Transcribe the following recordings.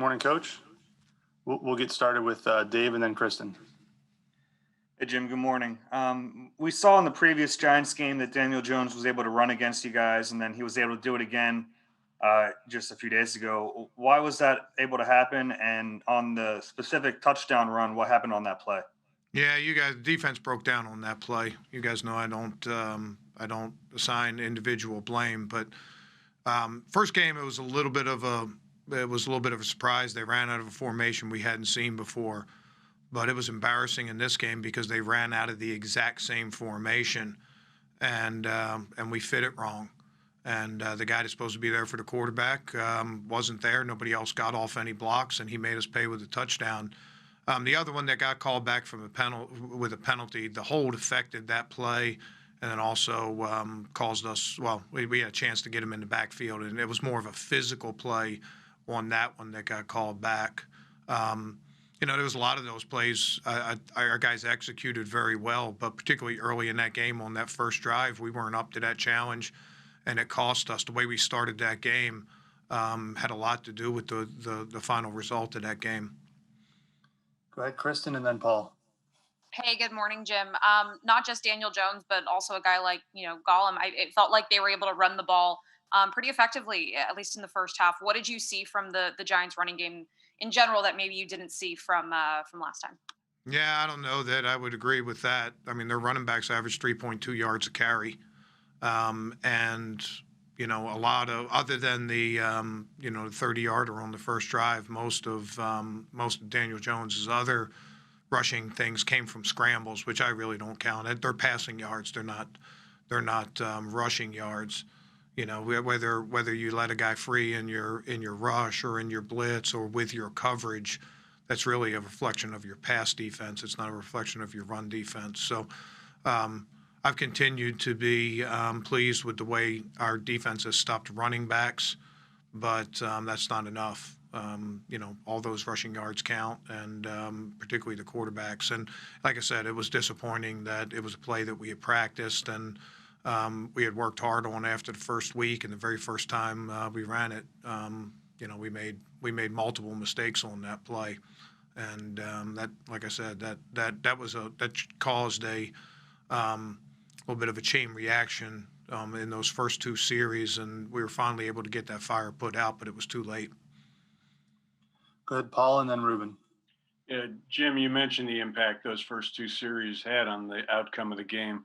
Morning, Coach. We'll get started with Dave and then Kristen. Hey, Jim, good morning. We saw in the previous Giants game that Daniel Jones was able to run against you guys, and then he was able to do it again just a few days ago. Why was that able to happen? And on the specific touchdown run, what happened on that play? Yeah, you guys, defense broke down on that play. You guys know I don't assign individual blame, but first game it was a little bit of a surprise. They ran out of a formation we hadn't seen before, but it was embarrassing in this game because they ran out of the exact same formation, and we fit it wrong. And the guy that's supposed to be there for the quarterback wasn't there. Nobody else got off any blocks, and he made us pay with a touchdown. The other one that got called back from with a penalty, the hold affected that play, and then also caused us. Well, we had a chance to get him in the backfield, and it was more of a physical play on that one that got called back. There was a lot of those plays. Our guys executed very well, but particularly early in that game on that first drive, we weren't up to that challenge, and it cost us. The way we started that game had a lot to do with the final result of that game. Go ahead, Kristen, and then Paul. Hey, good morning, Jim. Not just Daniel Jones, but also a guy like, Gollum. It felt like they were able to run the ball pretty effectively, at least in the first half. What did you see from the Giants running game in general that maybe you didn't see from last time? Yeah, I don't know that I would agree with that. I mean, their running backs averaged 3.2 yards a carry. A lot of, other than the 30-yarder on the first drive, most of Daniel Jones's other rushing things came from scrambles, which I really don't count. They're passing yards. They're not rushing yards. Whether you let a guy free in your rush or in your blitz or with your coverage, that's really a reflection of your pass defense. It's not a reflection of your run defense. So I've continued to be pleased with the way our defense has stopped running backs, but that's not enough. All those rushing yards count, and particularly the quarterbacks. And like I said, it was disappointing that it was a play that we had practiced and we had worked hard on after the first week, and the very first time we ran it, we made multiple mistakes on that play, and that, like I said, that caused a little bit of a chain reaction in those first two series, and we were finally able to get that fire put out, but it was too late. Good, Paul, and then Ruben. Yeah, Jim, you mentioned the impact those first two series had on the outcome of the game.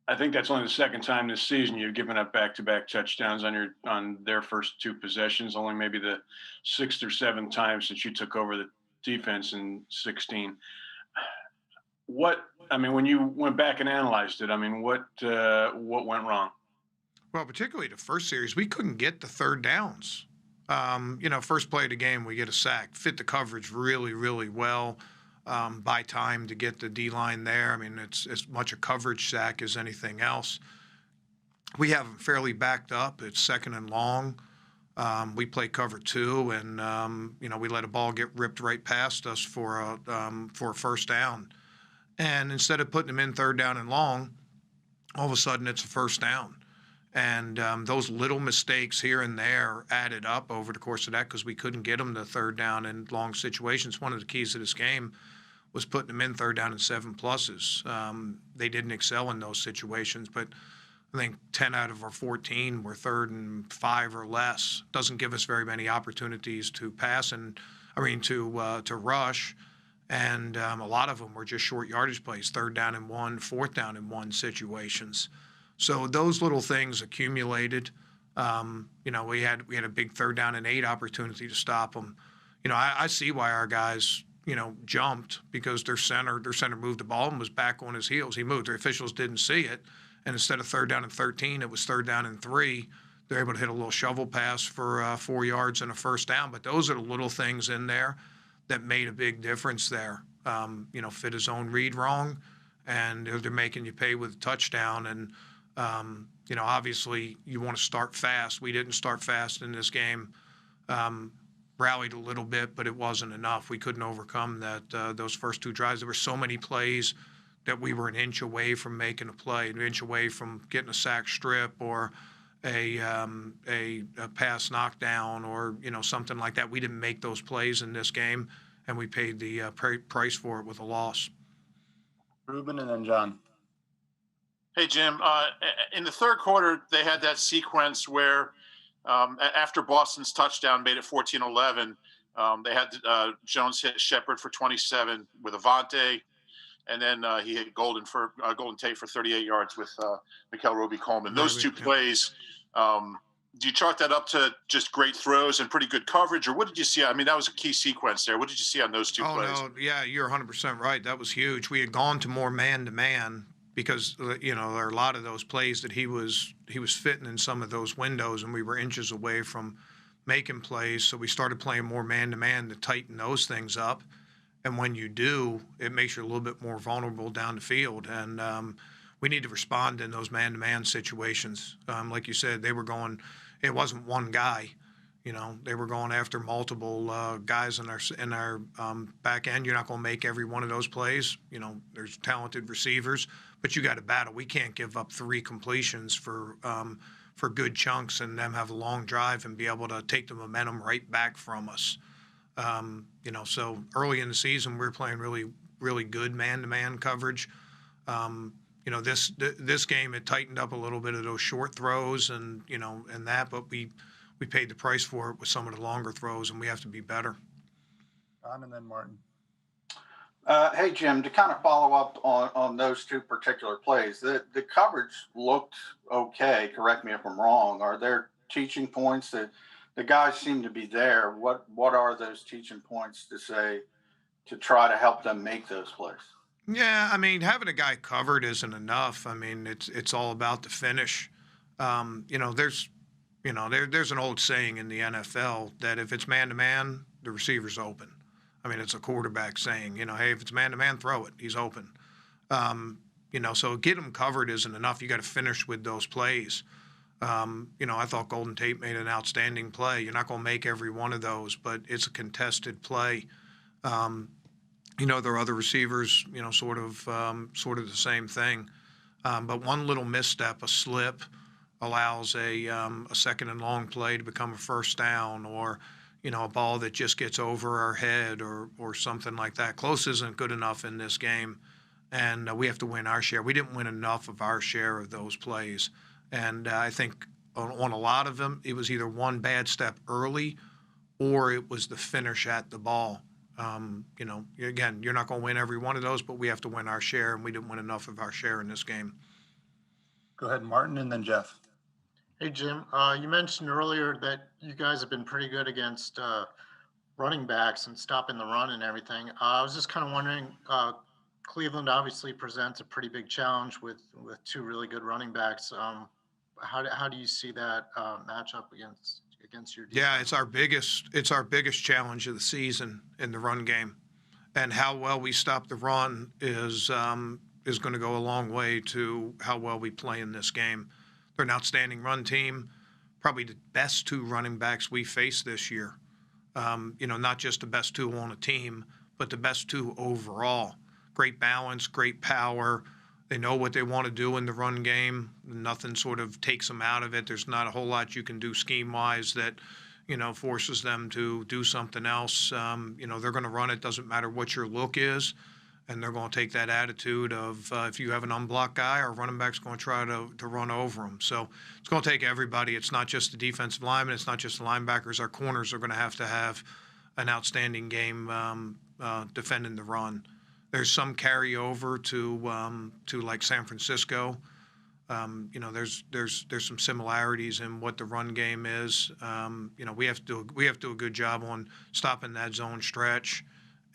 I think that's only the second time this season you've given up back-to-back touchdowns on their first two possessions. Only maybe the sixth or seventh time since you took over the defense in 2016. When you went back and analyzed it, what went wrong? Well, particularly the first series, we couldn't get the third downs. First play of the game, we get a sack, fit the coverage really, really well. By time to get the D-line there. I mean, it's as much a coverage sack as anything else. We have them fairly backed up. It's second and long. We play cover two, and we let a ball get ripped right past us for a first down. And instead of putting them in third down and long, all of a sudden it's a first down. And those little mistakes here and there added up over the course of that because we couldn't get them to third down in long situations. One of the keys to this game was putting them in third down and 7+. They didn't excel in those situations, but I think 10 out of our 14 were 3rd and 5 or less. Doesn't give us very many opportunities to pass to rush. And a lot of them were just short yardage plays, 3rd down and 1, 4th down and 1 situations. So those little things accumulated. We had a big 3rd down and 8 opportunity to stop them. I see why our guys, jumped because their center moved the ball and was back on his heels. He moved. The officials didn't see it, and instead of 3rd down and 13, it was 3rd down and 3. They're able to hit a little shovel pass for 4 yards and a first down. But those are the little things in there that made a big difference there. Fit his own read wrong, and they're making you pay with a touchdown. And obviously you want to start fast. We didn't start fast in this game. Rallied a little bit, but it wasn't enough. We couldn't overcome that. Those first two drives, there were so many plays that we were an inch away from making a play, an inch away from getting a sack strip or a pass knockdown or, something like that. We didn't make those plays in this game, and we paid the price for it with a loss. Ruben and then John. Hey, Jim. In the third quarter, they had that sequence where after Boston's touchdown made it 14-11, they had Jones hit Shepard for 27 with Avante, and then he hit Golden Tate for 38 yards with Mikael Roby-Coleman. Those two plays, do you chalk that up to just great throws and pretty good coverage, or what did you see? I mean, that was a key sequence there. What did you see on those two plays? Oh, no, yeah, you're 100% right. That was huge. We had gone to more man-to-man because, there are a lot of those plays that he was fitting in some of those windows, and we were inches away from making plays. So we started playing more man-to-man to tighten those things up. And when you do, it makes you a little bit more vulnerable down the field. And we need to respond in those man-to-man situations. Like you said, it wasn't one guy. They were going after multiple guys in our back end. You're not going to make every one of those plays. There's talented receivers, but you got to battle. We can't give up 3 completions for good chunks and them have a long drive and be able to take the momentum right back from us. So early in the season, we were playing really, really good man-to-man coverage. This game, it tightened up a little bit of those short throws and that, but we paid the price for it with some of the longer throws, and we have to be better. John and then Martin. Hey, Jim, to kind of follow up on those 2 particular plays, the coverage looked okay. Correct me if I'm wrong. Are there teaching points that the guys seem to be there? What are those teaching points to try to help them make those plays? Yeah, I mean, having a guy covered isn't enough. I mean, it's all about the finish. There's an old saying in the NFL that if it's man-to-man, the receiver's open. I mean, it's a quarterback saying, hey, if it's man-to-man, throw it. He's open. So get him covered isn't enough. You got to finish with those plays. I thought Golden Tate made an outstanding play. You're not going to make every one of those, but it's a contested play. There are other receivers, sort of the same thing. But one little misstep, a slip, allows a second and long play to become a first down, or a ball that just gets over our head or something like that. Close isn't good enough in this game, and we have to win our share. We didn't win enough of our share of those plays, and I think on a lot of them, it was either one bad step early or it was the finish at the ball. Again, you're not going to win every one of those, but we have to win our share, and we didn't win enough of our share in this game. Go ahead, Martin, and then Jeff. Hey, Jim, you mentioned earlier that you guys have been pretty good against running backs and stopping the run and everything. I was just kind of wondering, Cleveland obviously presents a pretty big challenge with 2 really good running backs. How do you see that matchup against your defense? Yeah, it's our biggest challenge of the season in the run game, and how well we stop the run is going to go a long way to how well we play in this game. They're an outstanding run team, probably the best 2 running backs we faced this year. Not just the best 2 on a team, but the best 2 overall. Great balance, great power. They know what they want to do in the run game. Nothing sort of takes them out of it. There's not a whole lot you can do scheme-wise that, forces them to do something else. They're going to run it. Doesn't matter what your look is. And they're going to take that attitude of if you have an unblocked guy, our running back's going to try to run over him. So it's going to take everybody. It's not just the defensive linemen. It's not just the linebackers. Our corners are going to have an outstanding game defending the run. There's some carryover to like San Francisco. There's some similarities in what the run game is. We have to do a good job on stopping that zone stretch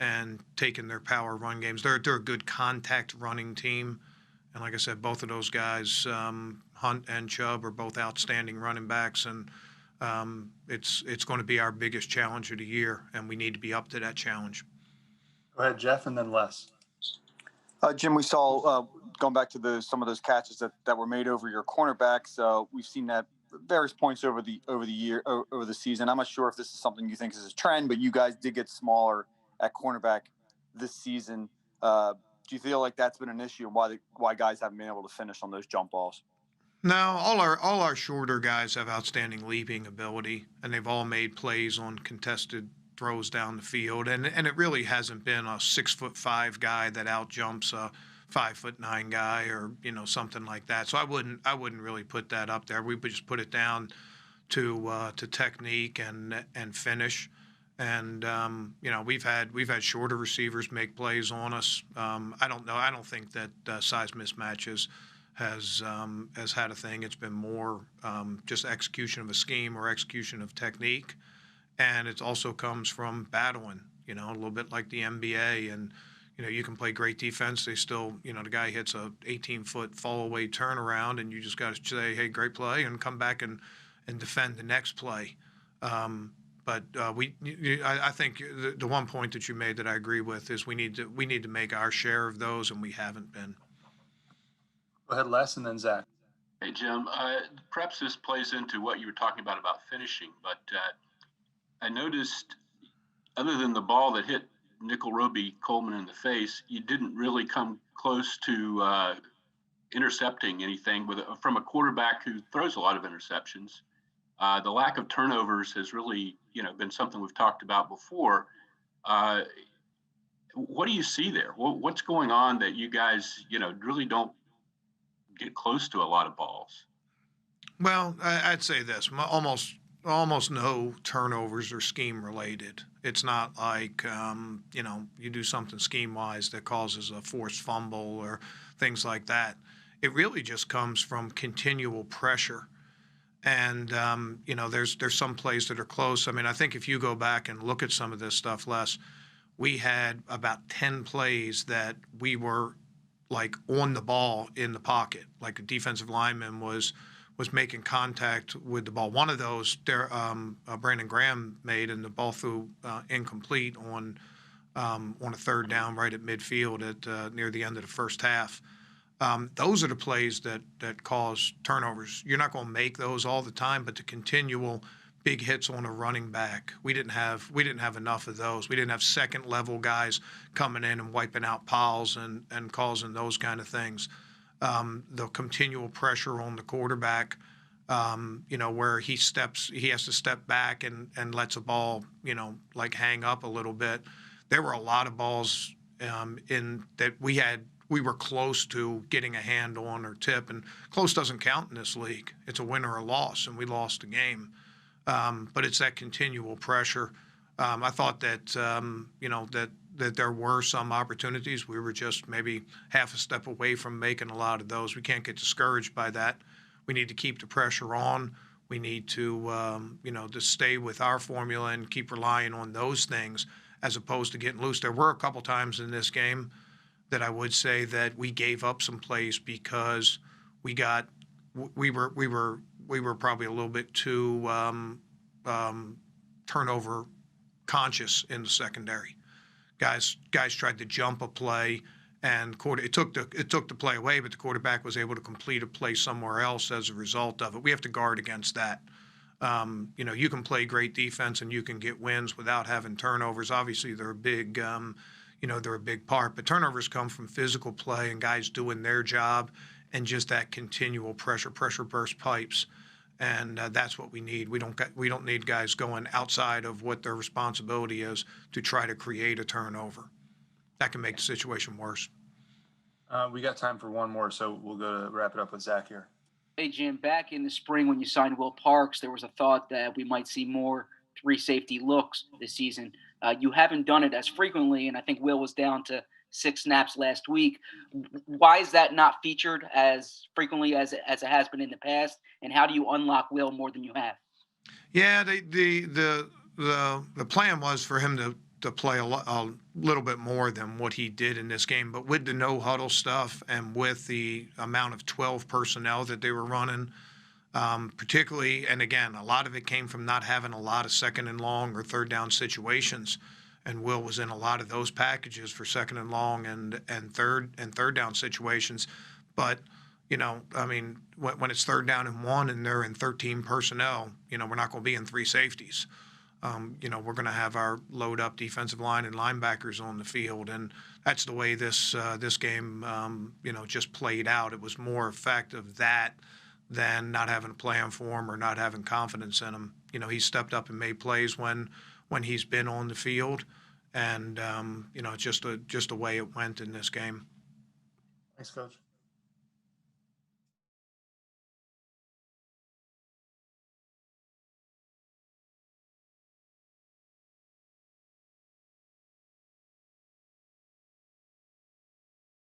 and taking their power run games. They're a good contact running team. And like I said, both of those guys, Hunt and Chubb, are both outstanding running backs. And it's going to be our biggest challenge of the year, and we need to be up to that challenge. Go ahead, Jeff, and then Les. Jim, we saw, going back to some of those catches that were made over your cornerbacks, we've seen that various points over the season. I'm not sure if this is something you think is a trend, but you guys did get smaller at cornerback this season. Do you feel like that's been an issue, and why guys haven't been able to finish on those jump balls? No, all our shorter guys have outstanding leaping ability, and they've all made plays on contested throws down the field, and it really hasn't been a 6'5" guy that outjumps a 5'9" guy or something like that. So I wouldn't really put that up there. We would just put it down to technique and finish. And we've had shorter receivers make plays on us. I don't know. I don't think that size mismatches has had a thing. It's been more just execution of a scheme or execution of technique, and it also comes from battling. A little bit like the NBA, and you can play great defense. They still, the guy hits a 18-foot fall away turnaround, and you just got to say, hey, great play, and come back and defend the next play. But I think the one point that you made that I agree with is we need to make our share of those, and we haven't been. Go ahead, Les, and then Zach. Hey, Jim, perhaps this plays into what you were talking about finishing, but I noticed other than the ball that hit Nickel Roby Coleman in the face, you didn't really come close to intercepting anything from a quarterback who throws a lot of interceptions. The lack of turnovers has really, been something we've talked about before. What do you see there? What's going on that you guys, really don't get close to a lot of balls? Well, I'd say this: almost no turnovers are scheme related. It's not like you do something scheme wise that causes a forced fumble or things like that. It really just comes from continual pressure. And there's some plays that are close. I mean, I think if you go back and look at some of this stuff, Les, we had about 10 plays that we were like on the ball in the pocket, like a defensive lineman was making contact with the ball. One of those, Brandon Graham made, and the ball threw incomplete on a third down right at midfield at near the end of the first half. Those are the plays that cause turnovers. You're not going to make those all the time, but the continual big hits on a running back, we didn't have enough of those. We didn't have second level guys coming in and wiping out piles and causing those kind of things. The continual pressure on the quarterback, where he has to step back and lets a ball, like hang up a little bit. There were a lot of balls in that we were close to getting a hand on or tip, and close doesn't count in this league. It's a win or a loss, and we lost the game. But it's that continual pressure. I thought that, that there were some opportunities. We were just maybe half a step away from making a lot of those. We can't get discouraged by that. We need to keep the pressure on. We need to, to stay with our formula and keep relying on those things as opposed to getting loose. There were a couple times in this game that I would say that we gave up some plays because we were probably a little bit too turnover conscious in the secondary. Guys tried to jump a play, and it took the play away, but the quarterback was able to complete a play somewhere else as a result of it. We have to guard against that. You can play great defense and you can get wins without having turnovers. Obviously, they're a big, they're a big part. But turnovers come from physical play and guys doing their job, and just that continual pressure burst pipes. And that's what we need. We don't need guys going outside of what their responsibility is to try to create a turnover. That can make the situation worse. We got time for one more, so we'll go to wrap it up with Zach here. Hey, Jim, back in the spring when you signed Will Parks, there was a thought that we might see more 3 safety looks this season. You haven't done it as frequently, and I think Will was down to 6 snaps last week. Why is that not featured as frequently as it has been in the past? And how do you unlock Will more than you have? Yeah, the plan was for him to play a little bit more than what he did in this game. But with the no huddle stuff and with the amount of 12 personnel that they were running, particularly, and again, a lot of it came from not having a lot of second and long or third down situations. And Will was in a lot of those packages for second and long and third down situations. But, when it's third down and 1 and they're in 13 personnel, we're not going to be in 3 safeties. We're going to have our load up defensive line and linebackers on the field. And that's the way this game, just played out. It was more effect of that than not having a plan for him or not having confidence in him. You know, he stepped up and made plays when he's been on the field, and you know, just the way it went in this game. Thanks, Coach.